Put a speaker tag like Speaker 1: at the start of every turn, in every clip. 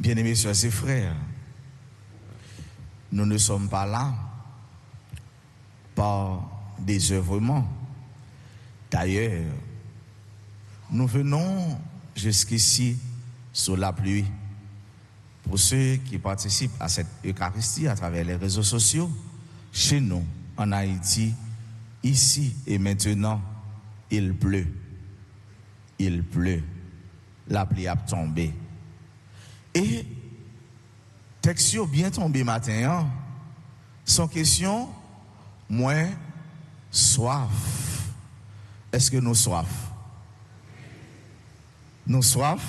Speaker 1: Bien-aimés soeurs et frères, nous ne sommes pas là par désœuvrement. D'ailleurs, nous venons jusqu'ici sous la pluie. Pour ceux qui participent à cette Eucharistie à travers les réseaux sociaux, chez nous, en Haïti, ici et maintenant, il pleut. Il pleut. La pluie a tombé. Et texte bien tombé matin, sans question, moins soif. Est-ce que nous soif? Nous soif?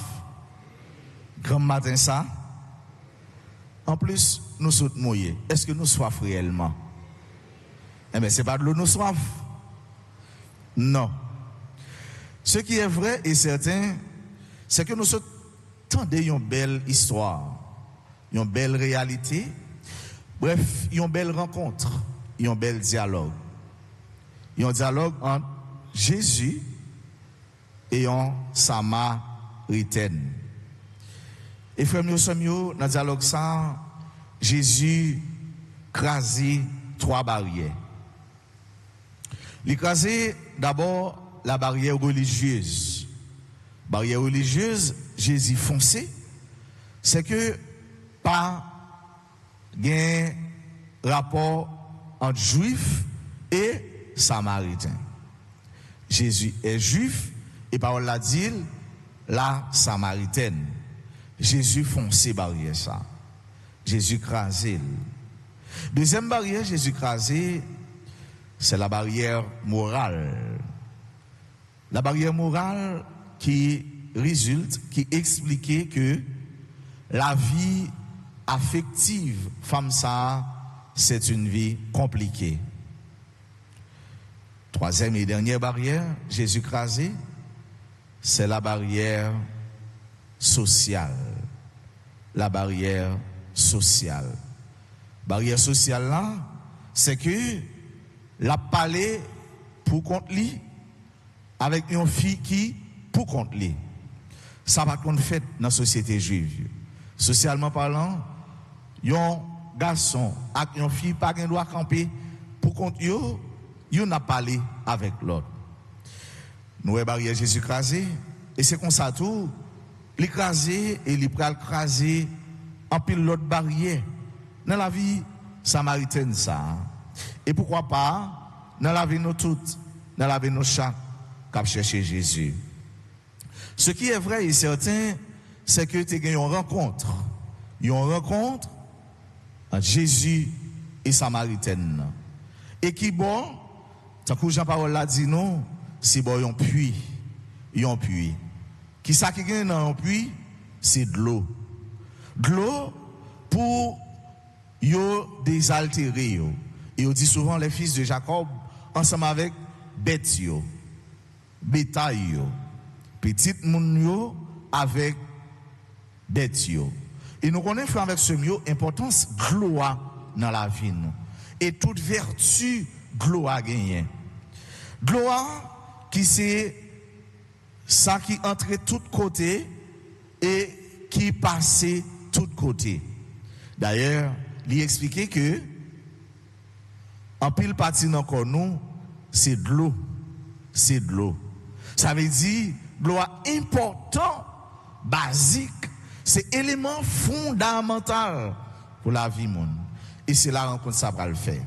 Speaker 1: Grand matin ça? En plus, nous sommes mouillés. Est-ce que nous soif réellement? Eh bien, ce n'est pas de l'eau, nous soif. Non. Ce qui est vrai et certain, c'est que nous sommes tendez une belle histoire, une belle réalité, bref, une belle rencontre, un bel dialogue. Un dialogue entre Jésus et un Samaritaine. Et frère nous sommes dans le dialogue ça, Jésus crasé 3 barrières. Il crasé d'abord la barrière religieuse. Barrière religieuse, Jésus foncé, c'est que pas gain rapport entre juifs et samaritains. Jésus est juif et parole la dit la samaritaine. Jésus foncé barrière ça. Jésus crasé. Deuxième barrière Jésus crasé, c'est la barrière morale. La barrière morale qui résulte, qui expliquait que la vie affective, femme ça, c'est une vie compliquée. Troisième et dernière barrière, Jésus crasé, c'est la barrière sociale. La barrière sociale. Barrière sociale là, c'est que la parler pour contre lui avec une fille qui pour contre lui. Ça va qu'on fait dans la société juive. Socialement parlant, un garçon avec une fille pas doit camper pour contre yo, yo n'a parlé avec l'autre. Nous barrière Jésus crasé et c'est comme ça tout, l'écraser et il pral craser en pile l'autre barrière dans la vie samaritaine ça. Et pourquoi pas dans la vie nous toutes, dans la vie nos chats qui chercher Jésus. Ce qui est vrai et certain, c'est que tu as une rencontre. Une rencontre entre Jésus et Samaritaine. Et qui bon, tant que Jean-Paul l'a dit non, c'est bon un puits. Un puits. Qui ça qui gagne dans un puits, c'est de l'eau. De l'eau pour yo désaltérer yo. Et on dit souvent les fils de Jacob ensemble avec bêtes yo, bétail yo. Petite moun yo avec bête yo. Et nous connaissons avec ce mot importance gloire dans la vie nous. Et toute vertu gloire gagné. Gloire qui c'est ça qui entre tout côté et qui passe tout côté. D'ailleurs, il expliquait que en pile partie encore nous c'est de l'eau. C'est de l'eau. Ça veut dire gloire important, basique, c'est élément fondamental pour la vie monde. Et c'est la rencontre ça va le faire.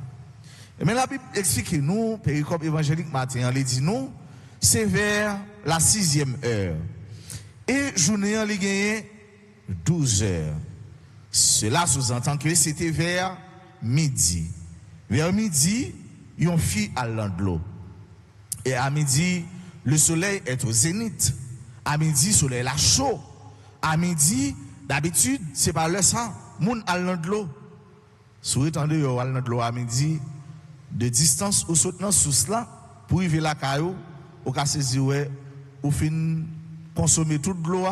Speaker 1: Mais la Bible explique nous, péricope évangélique matin, elle dit nous, c'est vers la 6e heure. Et journée elle gagne 12 heures. Cela sous-entend que c'était vers midi. Vers midi, une fille à l'eau. Et à midi, le soleil est au zénith. À midi, le soleil est chaud. À midi, d'habitude, c'est pas le sang. Moun à l'eau. Si vous attendez à l'eau à midi, de distance ou soutenant sous cela, pour arriver la caillou, au cas saisi, ou fin consommer toute l'eau.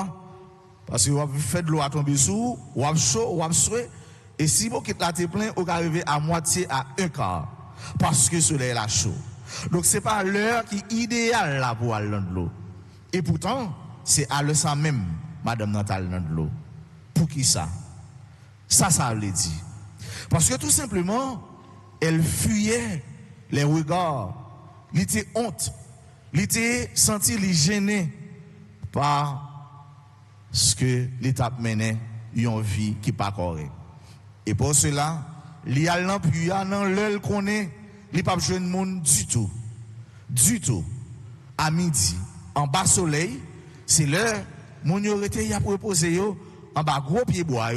Speaker 1: Parce que vous faites de l'eau à tomber sous, ou à chaud, ou à souhait. Et si vous quittez la tête plein, vous arrivez à moitié à un quart. Parce que le soleil est chaud. Donc ce n'est pas l'heure qui est idéale là pour aller dans l'eau. Et pourtant, c'est à l'heure ça même, madame Natal dans l'eau. Pour pour qui ça? Ça veut dire. Parce que tout simplement, elle fuyait les regards. Elle était honte. Elle était senti gêné par ce que l'État menait une vie qui n'est pas correcte. Et pour cela, il y a l'empire dans l'œil qu'on est, il n'y a pas besoin de monde du tout. Du tout. À midi, en bas soleil, c'est l'heure, mon yorité y a proposé en bas gros pied bois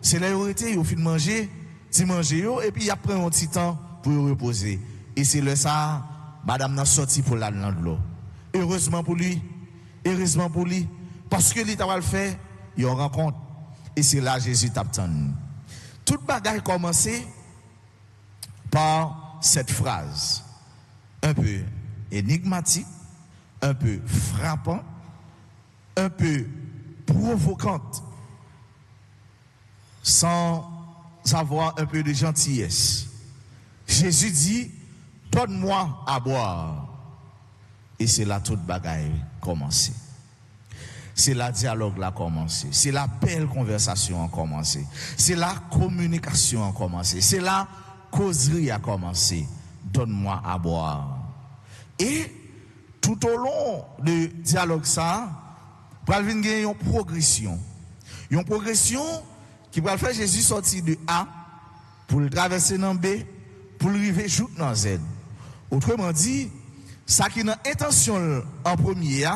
Speaker 1: c'est l'heure yorité yo fin manger, ti manger et puis y a pris un petit temps pour reposer. Et c'est le ça, madame n'a sorti pour la de l'eau. Heureusement pour lui, parce que l'État va le faire, il rencontre. Et c'est là Jésus t'attend. Toute bagaille commencé par cette phrase, un peu énigmatique, un peu frappant, un peu provocante, sans avoir un peu de gentillesse. Jésus dit, donne-moi à boire. Et c'est là toute bagaille commencé. C'est la dialogue a commencé. C'est la belle conversation a commencé. C'est la communication a commencé. C'est la causerie a commencé. Donne-moi à boire. Et tout au long du dialogue ça, va venir une progression. Une progression qui va faire Jésus sortir de A pour le traverser dans B, pour le arriver jusqu'à dans Z. Autrement dit, ça qui est intention en premier,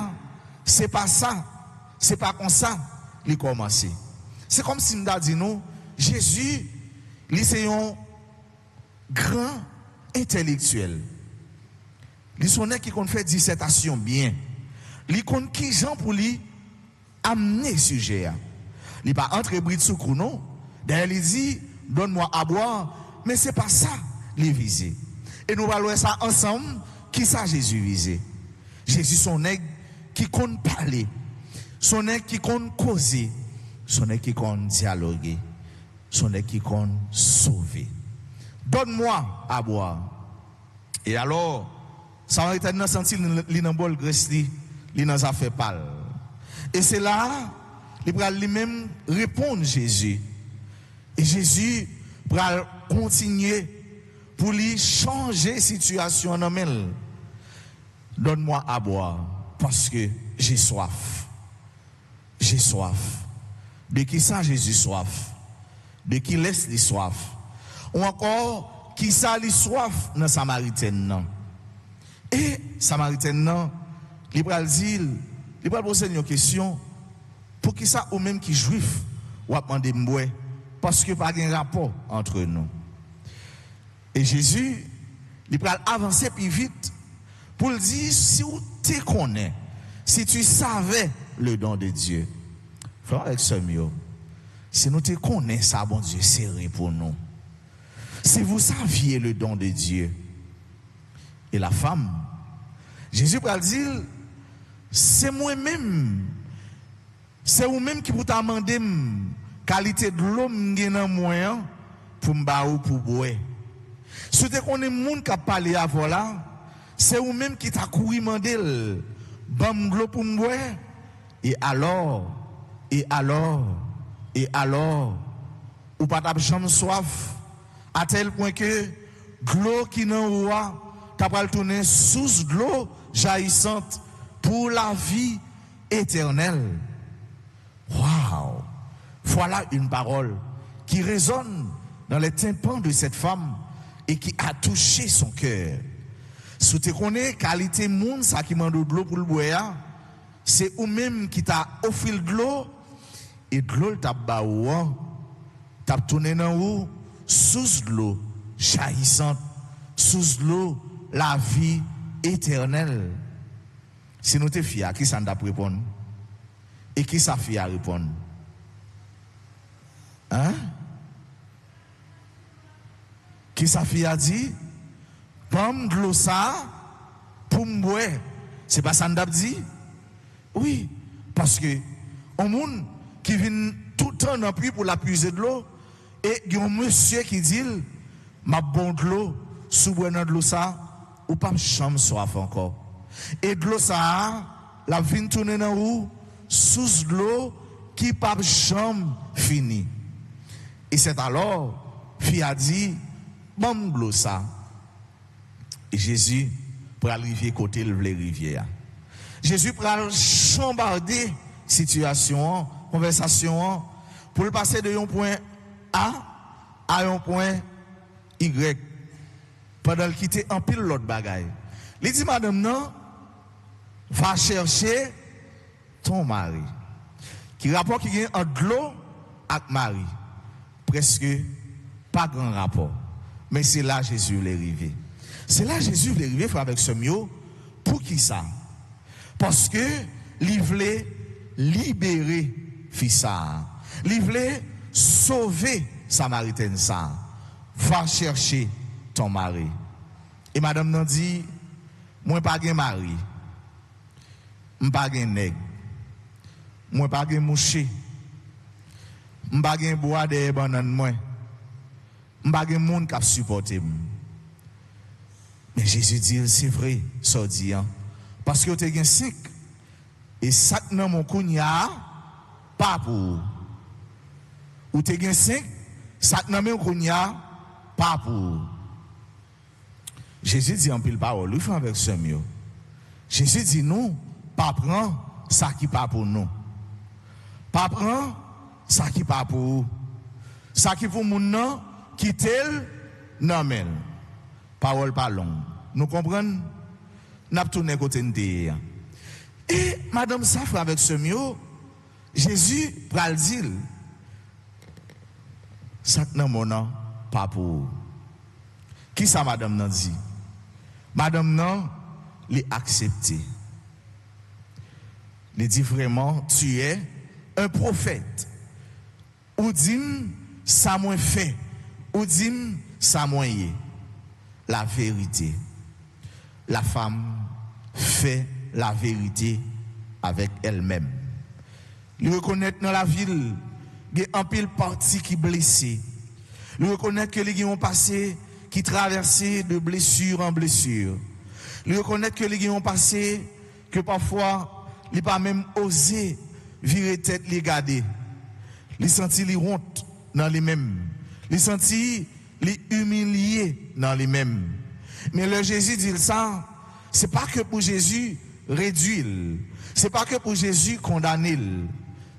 Speaker 1: c'est pas ça. C'est pas comme ça qu'il commence. C'est comme si nous dit nous, Jésus, c'est un grand intellectuel. Il sont qui qu'on fait dissertation bien. Il compte qui gens pour lui amener sujet. Il pas entre bride sous non. D'ailleurs il dit donne-moi à boire, mais c'est pas ça les viser. Et nous allons ça ensemble qui ça Jésus visé. Jésus son nègre qui compte parler. Son nègre qui compte causer. Son nègre qui compte dialoguer. Son nègre qui compte sauver. Donne-moi à boire. Et alors Samaritain n'a senti li nan bol graisse li nan a fait pâle. Et c'est là il va lui-même répondre Jésus. Et Jésus va continuer pour lui changer situation dans elle. Donne-moi à boire parce que j'ai soif. J'ai soif. De qui ça Jésus soif? De qui laisse les soif? Ou encore qui ça les soif dans Samaritaine non? Et Samaritaine non, il va dire, il va poser une question pour qui ça ou même qui juif ou a demandé m'boire parce que pas de rapport entre nous. Et Jésus, il va avancer plus vite pour le dire si tu connais, si tu savais le don de Dieu. Frère avec ce mieux, si nous te connaissons ça, bon Dieu, c'est vrai pour nous. Si vous saviez le don de Dieu. Et la femme, Jésus va dire, c'est moi-même, c'est vous-même qui vous demandez qualité de l'eau dans moyen pour me pour boire. Si vous connaissez le monde qui a parlé avant là, c'est vous-même qui t'a couru demander bam l'eau pour me boire. Et alors, ou pas de jamais soif, à tel point que l'eau qui n'en roi, t'as pas le tourner sous l'eau jaillissante pour la vie éternelle. Waouh! Voilà une parole qui résonne dans les tympans de cette femme et qui a touché son cœur. Si tu connais qualité monde ça qui m'a de l'eau pour le boire, c'est ou même qui t'a offert de l'eau et de l'eau t'a baou, t'a tourné dans où sous l'eau jaillissante, sous l'eau la vie éternelle. Si nous te fiers, qui ça n'a pas répondre? Et qui ça fait à répondre? Hein? Qui ça fait à dire? Pomme de l'eau ça, pour me boire. C'est pas ça n'a dit? Oui, parce que au monde qui vient tout le temps dans puits pour la puiser de l'eau, et il y a un monsieur qui dit, ma bonne de l'eau, sous boire de l'eau ça, ou pas chambre soif encore. Et de l'eau ça, la vient tourner dans où? Sous l'eau qui pas jamais fini. Et c'est alors, fille a dit, bon, l'eau ça. Et Jésus, pour arriver côté le rivière. Jésus pour chambarder situation, conversation, pour le passer de un point A à un point Y. Pendant qu'il quitte en pile l'autre bagaille. Il dit, madame, non, va chercher ton mari. Qui rapport qui vient entre l'eau avec Marie. Presque pas grand rapport. Mais c'est là Jésus l'est arrivé. C'est là Jésus l'est arrivé avec ce mieux. Pour qui ça? Parce que il voulait libérer fils ça. Il voulait sauver Samaritaine ça. Va chercher ton mari. Et madame n'a dit, moi pas de mari. Moi pas de nègre. Moi pas de mouché. Moi pas de bois de banane moi. Moi pas de monde qui supporter. Mais Jésus dit c'est vrai, ça dit parce que tu es 5 et ça dans mon kounya pas pour. Ou tu es 5 ça dans mon kounya pas pour. Jésus dit en pile parole, il fait avec ce mieux. Jésus dit non, pas prendre ça qui pas pour nous. Pas prendre ça qui pas pour. Ça qui pour mon nom, qui tel non men. Parole pas longue. Nous comprenons? N'a tourné côté de. Et madame Safra avec ce mieux, Jésus pral dire ça non mon nom pas pour. Qui ça madame nan dit? Madame nan l'est accepté. Il dit vraiment tu es un prophète. Ou dit ça moins fait, ou dit ça moins y. La vérité. La femme fait la vérité avec elle-même. Il reconnaît dans la ville, il y a un pile parti qui blessé. Il reconnaît que les gens ont passé qui traversé de blessure en blessure. Il reconnaît que les gens ont passé que parfois il pas même osé virer tête les garder. Il senti les honte dans les mêmes. Il senti les humilier dans les mêmes. Mais le Jésus dit ça, c'est pas que pour Jésus réduire, c'est pas que pour Jésus condamner.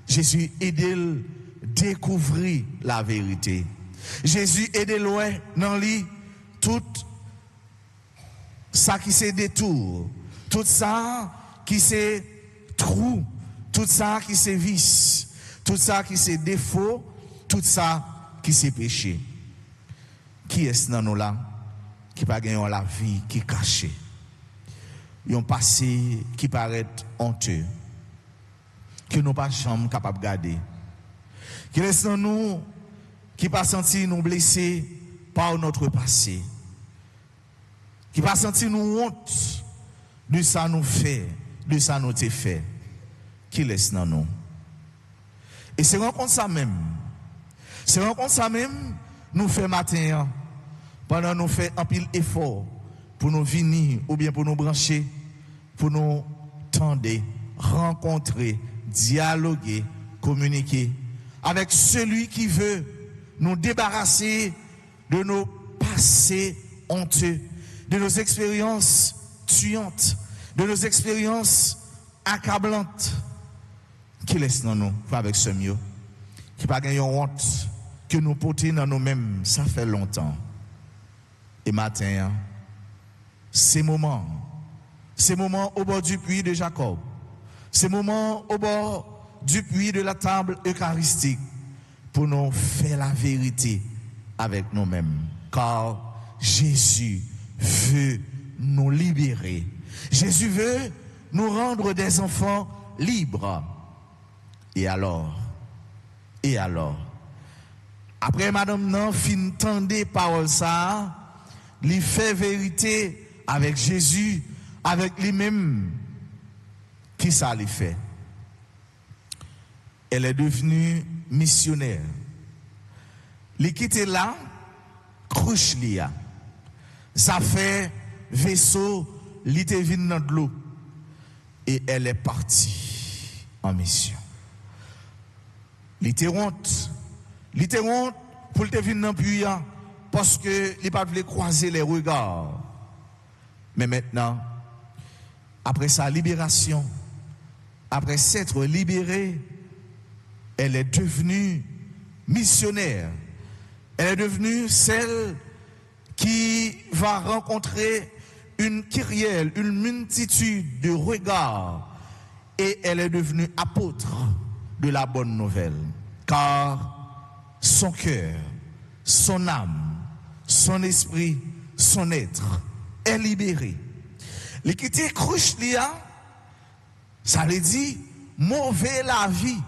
Speaker 1: Jésus aide découvrir la vérité. Jésus aide loin dans lui tout ça qui c'est détour, tout ça qui c'est trou, tout ça qui c'est vice, tout ça qui c'est défaut, tout ça qui c'est péché. Qui est-ce dans nous là qui pas gagné la vie qui cachée? Ils ont passé qui paraît honteux, que nous pas jamais capable de garder. Qui est dans nous qui pas senti nous blessés par notre passé, qui pas senti nous honte de ça nous fait, de ça nous t'est fait. Qui laisse dans nous? Et c'est rencontre ça même. C'est rencontre ça même nous fait matin pendant nous fait un pile effort pour nous venir ou bien pour nous brancher, pour nous tendre, rencontrer, dialoguer, communiquer avec celui qui veut nous débarrasser de nos passés honteux, de nos expériences tuantes, de nos expériences accablantes. Qui laisse dans nous avec ce mieux, qui pas gagné honte que nous portons dans nous-mêmes, ça fait longtemps. Et matin, ces moments au bord du puits de Jacob, ces moments au bord du puits de la table eucharistique, pour nous faire la vérité avec nous-mêmes. Car Jésus veut nous libérer. Jésus veut nous rendre des enfants libres. Et alors, après madame nan fin tendez parole ça, il fait vérité avec Jésus, avec lui-même. Qui ça lui fait? Elle est devenue missionnaire. Il quitte là, cruche lia. Ça fait vaisseau, li te vin dans l'eau. Et elle est partie en mission. Il était honte. Il était honte pour te venir dans le puits parce que il pas voulu croiser les regards. Mais maintenant, après sa libération, après s'être libérée, elle est devenue missionnaire. Elle est devenue celle qui va rencontrer une kyrielle, une multitude de regards. Et elle est devenue apôtre de la bonne nouvelle. Car son cœur, son âme, son esprit, son être est libéré. L'équité cruche lia, ça veut dire mauvais la vie.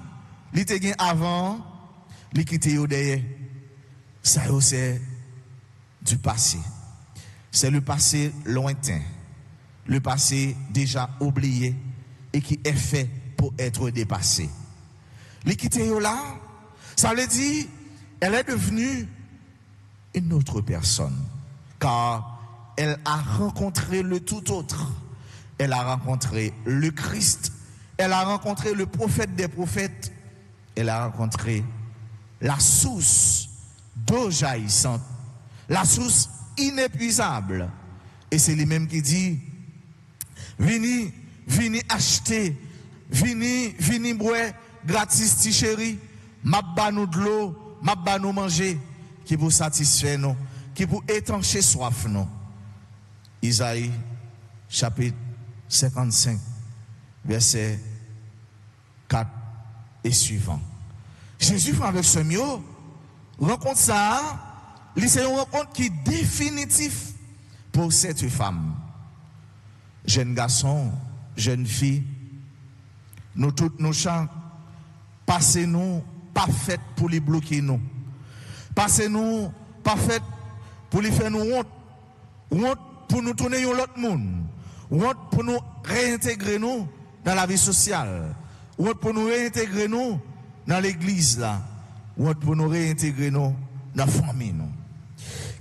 Speaker 1: L'été avant, l'équité derrière. Ça c'est du passé. C'est le passé lointain, le passé déjà oublié et qui est fait pour être dépassé. L'équité là, ça veut dire elle est devenue une autre personne, car elle a rencontré le tout autre. Elle a rencontré le Christ. Elle a rencontré le prophète des prophètes. Elle a rencontré la source d'eau jaillissante, la source inépuisable. Et c'est lui-même qui dit, venez acheter, venez boire gratis ti chéri, m'a ba nous de l'eau, m'a ba nous manger, qui pour satisfaire nous, qui pour étancher soif nous. Isaïe chapitre 55 verset 4 et suivant. Jésus fait avec ce mieux rencontre ça, c'est une rencontre qui est définitive pour cette femme. Jeune garçon, jeune fille, nous toutes nos chants, passez-nous pas faites pour les bloquer nous. Passez-nous pas faites pour les faire nous honte pour nous tourner dans l'autre monde, honte pour nous réintégrer nous dans la vie sociale, honte pour nous réintégrer nous dans l'église là, honte pour nous réintégrer nous dans la famille nous.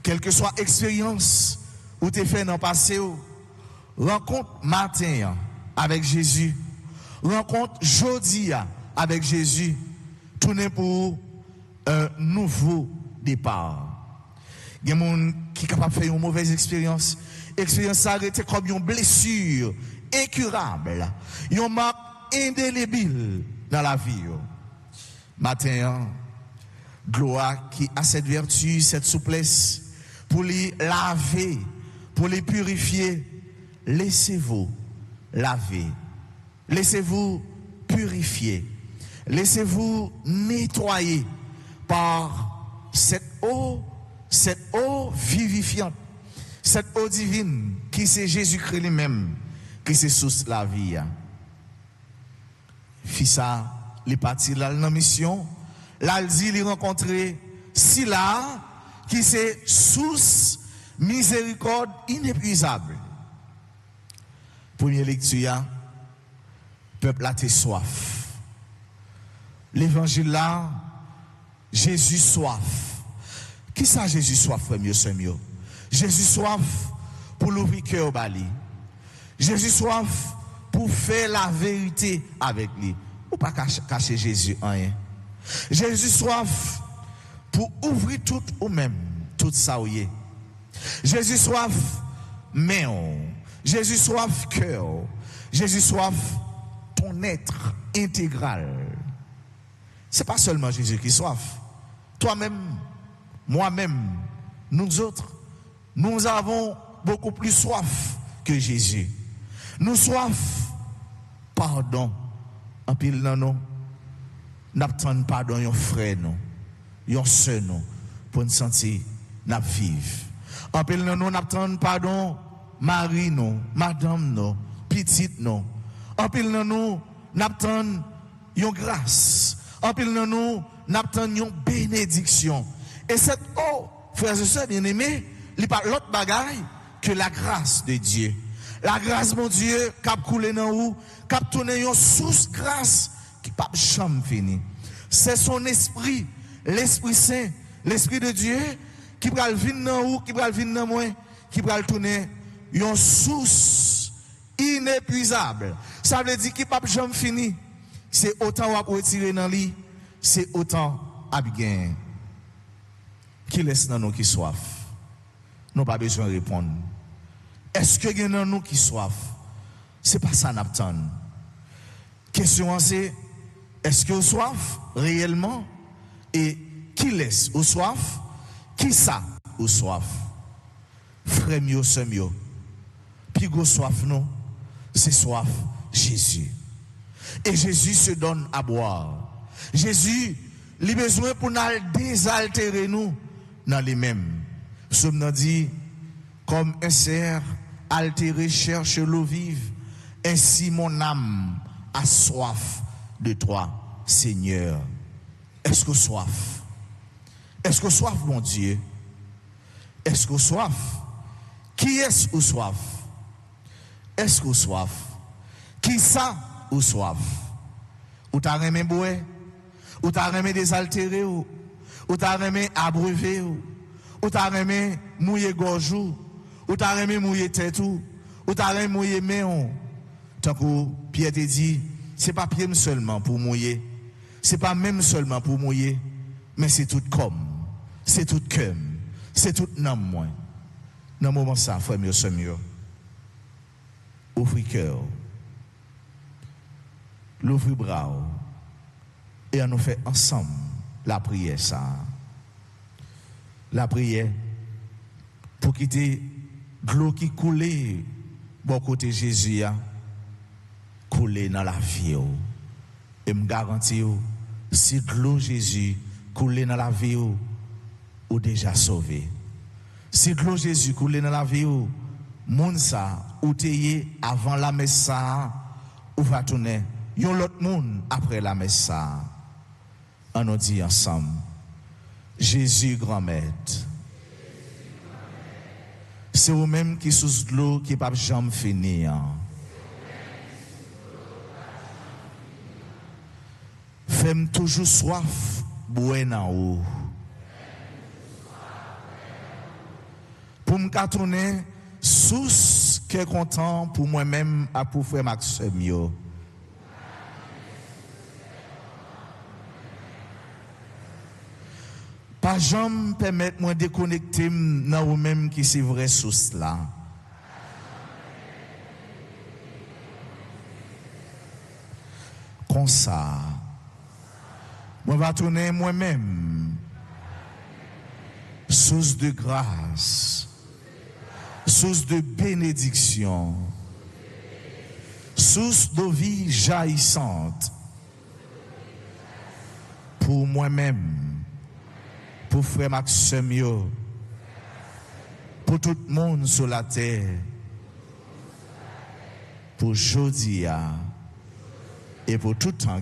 Speaker 1: Quelle que soit l'expérience où tu fait dans le passé, rencontre matin avec Jésus, rencontre jeudi avec Jésus, tourner pour un nouveau départ. Il y a des gens qui sont capables de faire une mauvaise expérience. L'expérience a été comme une blessure incurable, une marque indélébile dans la vie. Matin, gloire qui a cette vertu, cette souplesse pour les laver, pour les purifier. Laissez-vous laver, laissez-vous purifier, laissez-vous nettoyer par cette eau vivifiante, cette eau divine qui c'est Jésus-Christ lui-même, qui c'est source la vie. Fils ça, il est parti là dans la mission, là il dit il rencontrer Sila qui c'est source miséricorde inépuisable. Première lecture, peuple a été soif. L'évangile là, Jésus soif. Qui ça Jésus soif, frère mieux, c'est mieux? Jésus soif pour l'ouvrir cœur au bali. Jésus soif pour faire la vérité avec lui. Ou pas cacher Jésus rien. Jésus soif pour ouvrir tout ou même, tout ça ou est. Jésus soif main. Jésus soif cœur. Jésus soif ton être intégral. C'est pas seulement Jésus qui soif. Toi-même, moi-même, nous autres, nous avons beaucoup plus soif que Jésus. Nous soif pardon. En pile dans nous, n'attendons pardon yon frère nous, yon sœur nous, pour nous sentir n'a vivre. En pile dans nous, n'attendons pardon mari nous, madame nous, petite nous. En pile dans nous, n'attendons yon grâce. En pile dans nous, n'attendons yon bénédiction. Et cette eau, frères et sœurs bien-aimés, il n'y a pas l'autre bagaille que la grâce de Dieu. La grâce, mon Dieu, qui a coulé dans vous, qui a tourné une source grâce qui n'a pas jamais fini. C'est son esprit, l'Esprit Saint, l'Esprit de Dieu, qui va venir dans vous, qui va venir dans moi, qui va tourner une source inépuisable. Ça veut dire qu'il n'a pas jamais fini. C'est autant à retirer dans lui, c'est autant à bien qui laisse dans nous qui soif. Nous pas besoin de répondre. Est-ce que y en a nous qui soif? C'est pas ça n'attend. Question c'est est-ce que vous soif réellement et qui laisse ou soif? Qui ça ou soif? Frère mieux, c'est mieux. Puis go soif nous, c'est soif Jésus. Et Jésus se donne à boire. Jésus, il a besoin pour nous désaltérer nous dans les mêmes. Psaume nous dit, comme un cerf altéré cherche l'eau vive, ainsi mon âme a soif de toi, Seigneur. Est-ce que soif? Est-ce que soif, mon Dieu? Est-ce que soif? Qui est-ce ou soif? Est-ce que soif? Qui ça ou soif? Ou t'as remis boire? Ou t'as remis désaltérer? Ou t'as remis abreuver? Ou t'as remis mouiller gorge? Ou t'as remis mouiller tête? Ou t'as remis mouiller main? Tant que Pierre te dit, c'est pas pied seulement pour mouiller. C'est pas même seulement pour mouiller, mais c'est tout comme, c'est tout cœur, c'est tout nom moins. Dans le moment ça, frère mieux, c'est mieux. Ouvre cœur, l'ouvre bras, et on nous fait ensemble la prière ça. La prière pour quitter l'eau qui coulait, bon côté Jésus a coulé dans la vie. Et me garantis, si l'eau Jésus coulait dans la vie, ou déjà sauvé. Si l'eau Jésus coulait dans la vie, moun ça, ou t'ayé avant la messe ça, ou va tourner, yon l'autre moun après la messe ça. On nous dit ensemble, Jésus grand maître. C'est vous-même qui sous l'eau qui pas jamais finir. Fais-moi toujours soif, boire en haut. Pour me tourner, sous qui est content pour moi-même à pour frère Maxime. Pas jamais permettre moi de déconnecter dans vous-même qui c'est vrai sous cela. Comme ça. Moi va tourner moi-même source de grâce, source de bénédiction, source de vie jaillissante pour moi-même, pour frère Maxime, pour tout le monde sur la terre, pour Jodia et pour tout temps.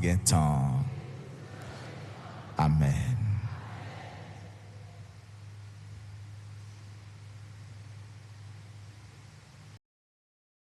Speaker 1: Amen.